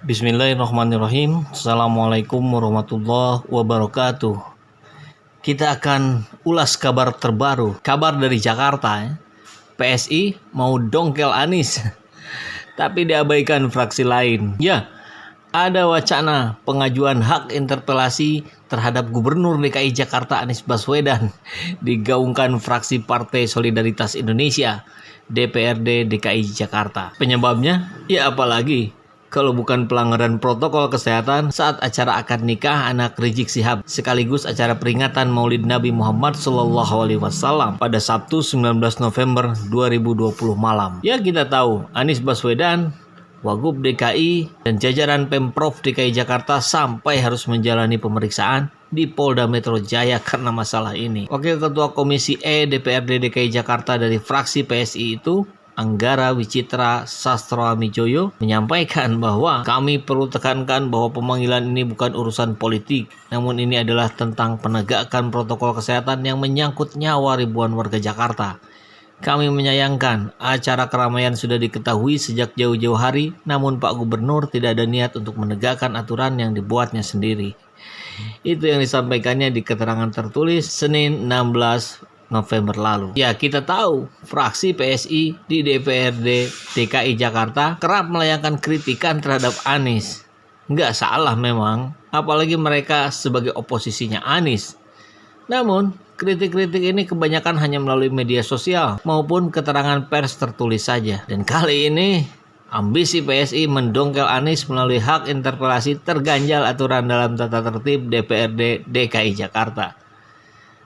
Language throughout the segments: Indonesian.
Bismillahirrahmanirrahim. Assalamualaikum warahmatullahi wabarakatuh. Kita akan ulas kabar terbaru, kabar dari Jakarta. PSI mau dongkel Anies, tapi diabaikan fraksi lain. Ya, ada wacana pengajuan hak interpelasi terhadap Gubernur DKI Jakarta Anies Baswedan digaungkan fraksi Partai Solidaritas Indonesia DPRD DKI Jakarta. Penyebabnya? Ya apalagi kalau bukan pelanggaran protokol kesehatan saat acara akad nikah anak Rizik Syihab sekaligus acara peringatan Maulid Nabi Muhammad SAW pada Sabtu 19 November 2020 malam. Ya kita tahu Anies Baswedan, Wagub DKI, dan jajaran Pemprov DKI Jakarta sampai harus menjalani pemeriksaan di Polda Metro Jaya karena masalah ini. Wakil Ketua Komisi E DPRD DKI Jakarta dari fraksi PSI itu, Anggara Wicitra Sastroamijoyo, menyampaikan bahwa kami perlu tekankan bahwa pemanggilan ini bukan urusan politik, namun ini adalah tentang penegakan protokol kesehatan yang menyangkut nyawa ribuan warga Jakarta. Kami menyayangkan acara keramaian sudah diketahui sejak jauh-jauh hari, namun Pak Gubernur tidak ada niat untuk menegakkan aturan yang dibuatnya sendiri. Itu yang disampaikannya di keterangan tertulis Senin 16 November lalu. Ya kita tahu fraksi PSI di DPRD DKI Jakarta kerap melayangkan kritikan terhadap Anies. Nggak salah memang, apalagi mereka sebagai oposisinya Anies. Namun kritik-kritik ini kebanyakan hanya melalui media sosial maupun keterangan pers tertulis saja. Dan kali ini ambisi PSI mendongkel Anies melalui hak interpelasi terganjal aturan dalam tata tertib DPRD DKI Jakarta.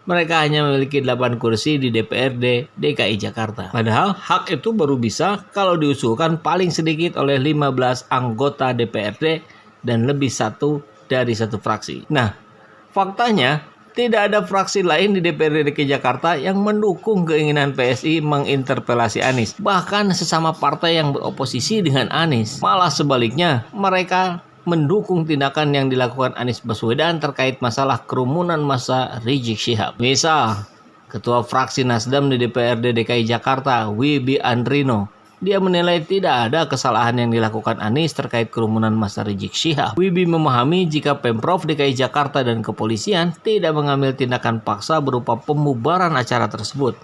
Mereka hanya memiliki 8 kursi di DPRD DKI Jakarta. Padahal hak itu baru bisa kalau diusulkan paling sedikit oleh 15 anggota DPRD dan lebih satu dari satu fraksi. Nah, faktanya tidak ada fraksi lain di DPRD DKI Jakarta yang mendukung keinginan PSI menginterpelasi Anies. Bahkan sesama partai yang beroposisi dengan Anies. Malah sebaliknya, mereka mendukung tindakan yang dilakukan Anies Baswedan terkait masalah kerumunan massa Rizik Syihab. Misal, Ketua Fraksi Nasdem di DPRD DKI Jakarta, Wibi Andrino, dia menilai tidak ada kesalahan yang dilakukan Anies terkait kerumunan massa Rizik Syihab. Wibi memahami jika Pemprov DKI Jakarta dan kepolisian tidak mengambil tindakan paksa berupa pembubaran acara tersebut.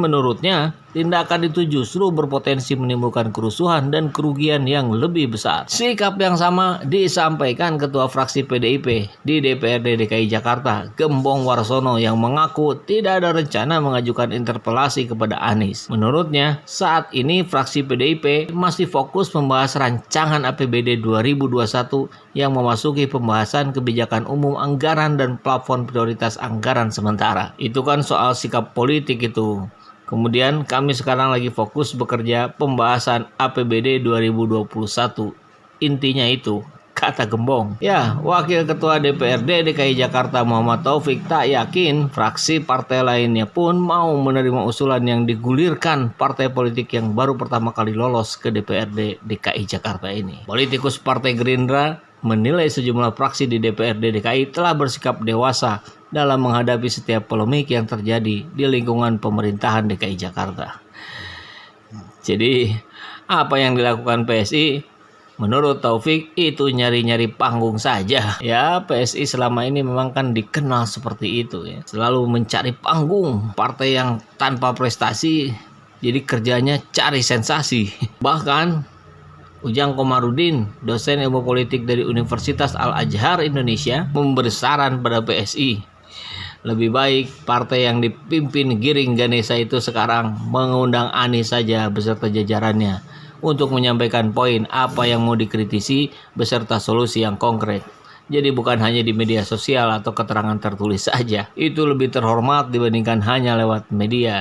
Menurutnya, tindakan itu justru berpotensi menimbulkan kerusuhan dan kerugian yang lebih besar. Sikap yang sama disampaikan Ketua Fraksi PDIP di DPRD DKI Jakarta, Gembong Warsono, yang mengaku tidak ada rencana mengajukan interpelasi kepada Anies. Menurutnya, saat ini fraksi PDIP masih fokus membahas rancangan APBD 2021 yang memasuki pembahasan kebijakan umum anggaran dan plafon prioritas anggaran sementara. Itu kan soal sikap politik itu. Kemudian kami sekarang lagi fokus bekerja pembahasan APBD 2021. Intinya itu, kata Gembong. Ya, Wakil Ketua DPRD DKI Jakarta Muhammad Taufik tak yakin fraksi partai lainnya pun mau menerima usulan yang digulirkan partai politik yang baru pertama kali lolos ke DPRD DKI Jakarta ini. Politikus Partai Gerindra menilai sejumlah fraksi di DPRD DKI telah bersikap dewasa dalam menghadapi setiap polemik yang terjadi di lingkungan pemerintahan DKI Jakarta. Jadi, apa yang dilakukan PSI menurut Taufik itu nyari-nyari panggung saja. Ya, PSI selama ini memang kan dikenal seperti itu ya. Selalu mencari panggung, partai yang tanpa prestasi, jadi kerjanya cari sensasi. Bahkan Ujang Komarudin, dosen ilmu politik dari Universitas Al-Azhar Indonesia, memberi saran pada PSI. Lebih baik partai yang dipimpin Giring Ganesa itu sekarang mengundang Anies saja beserta jajarannya untuk menyampaikan poin apa yang mau dikritisi beserta solusi yang konkret. Jadi bukan hanya di media sosial atau keterangan tertulis saja. Itu lebih terhormat dibandingkan hanya lewat media.